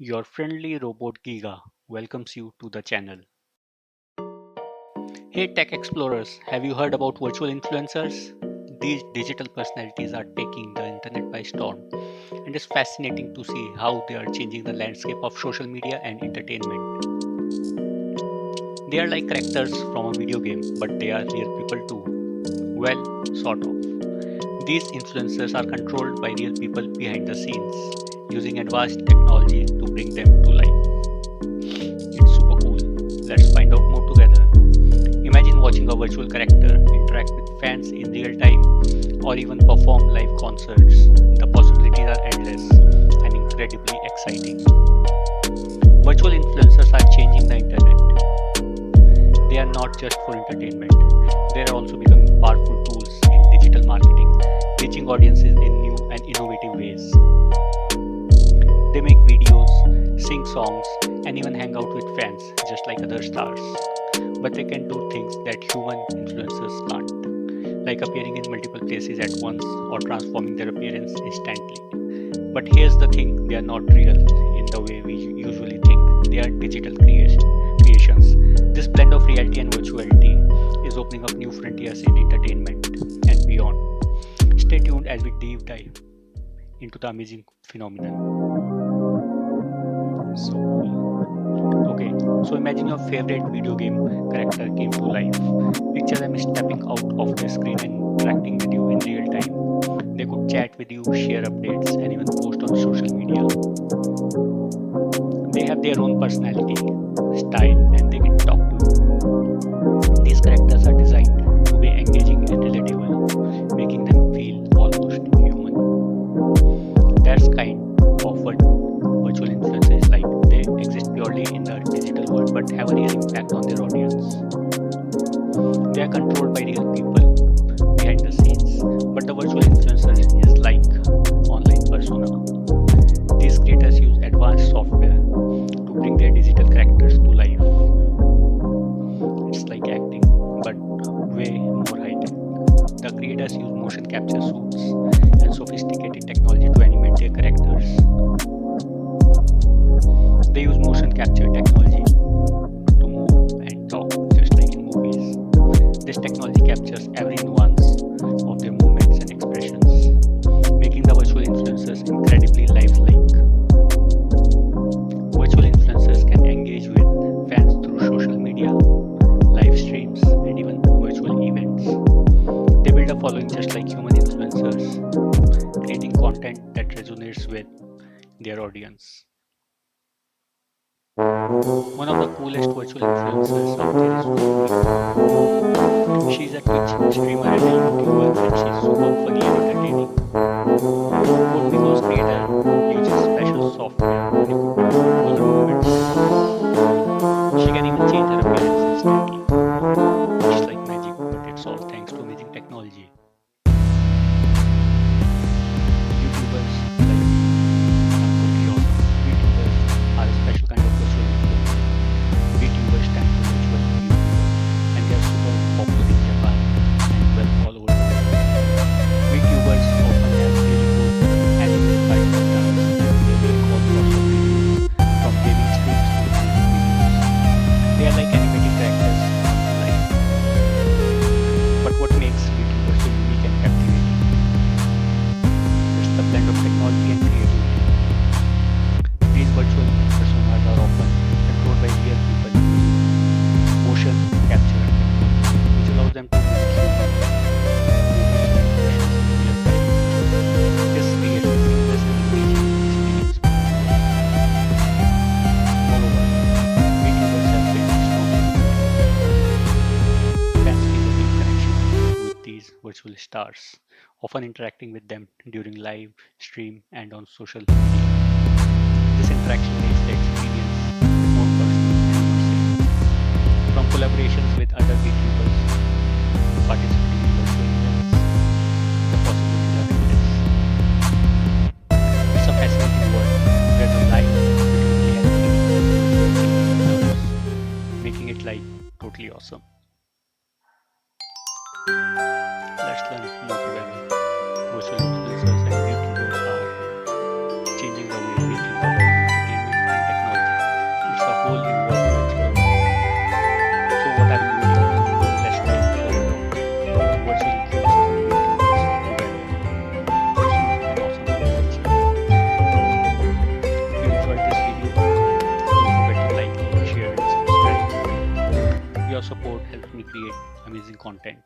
Your friendly robot Giga welcomes you to the channel. Hey tech explorers, have you heard about virtual influencers? These digital personalities are taking the internet by storm, and it's fascinating to see how they are changing the landscape of social media and entertainment. They are like characters from a video game, but they are real people too. Well, sort of. These influencers are controlled by real people behind the scenes, using advanced technology to bring them to life. It's super cool. Let's find out more together. Imagine watching a virtual character interact with fans in real time or even perform live concerts. The possibilities are endless and incredibly exciting. Virtual influencers are changing the internet. They are not just for entertainment, they are also becoming powerful tools in digital marketing, reaching audiences in new and innovative ways. They make videos, sing songs, and even hang out with fans just like other stars. But they can do things that human influencers can't, like appearing in multiple places at once or transforming their appearance instantly. But here's the thing, they are not real in the way we usually think. They are digital creations. This blend of reality and virtuality is opening up new frontiers in entertainment and beyond. Stay tuned as we deep dive into the amazing phenomenon. So cool. Okay, so imagine your favorite video game character came to life. Picture them stepping out of the screen and interacting with you in real time. They could chat with you, share updates, and even post on social media. They have their own personality, style, and they can talk to you. These characters are designed to be engaging and relatable, making them feel almost human. That's kind of what virtual influencers is like. They exist purely in the digital world but have a real impact on their audience. They are controlled by real people behind the scenes, but the virtual influencer is like online persona. These creators use advanced software to bring their digital characters to life. It's like acting, but way more high tech. The creators use motion capture suits and sophisticated technology to animate their characters. They use motion capture technology to move and talk just like in movies. This technology captures every nuance of their movements and expressions, making the virtual influencers incredibly lifelike. Virtual influencers can engage with fans through social media, live streams, and even virtual events. They build a following just like human influencers, creating content that resonates with their audience. One of the coolest virtual influencers out there is Code Miko. She's a Twitch streamer and a YouTuber, and she's super funny and entertaining. Code Miko's creator uses special software to record all her movements and voice. She can even change her appearance instantly. It's like magic, but it's all thanks to amazing technology. YouTubers like are totally awesome. VTubers are a special kind of virtual influencer. VTubers stand for virtual YouTuber, and they are super popular in Japan and well all over the world. VTubers often have really good anime-inspired avatars, and they make all sorts of videos, from gaming streams to music videos. They are like animated characters come to life. But what makes VTubers so unique and captivating? It's the blend of technology and creativity. These virtual personas are often controlled by real people using motion capture technology, which allows them to mimic human movements and expressions in real time. This creates a seamless and engaging experience for viewers. Moreover, VTubers have built a strong community. Fans feel a deep connection with these virtual stars, often interacting with them during live stream and on social media. This interaction makes the experience more personal and immersive. From collaborations with other VTubers to participating in virtual events, the possibilities are endless. It's a fascinating world where the line between reality and virtuality blurs, making it like totally awesome. Let's learn more together. Virtual influencers and VTubers are changing the way we think about entertainment create amazing content.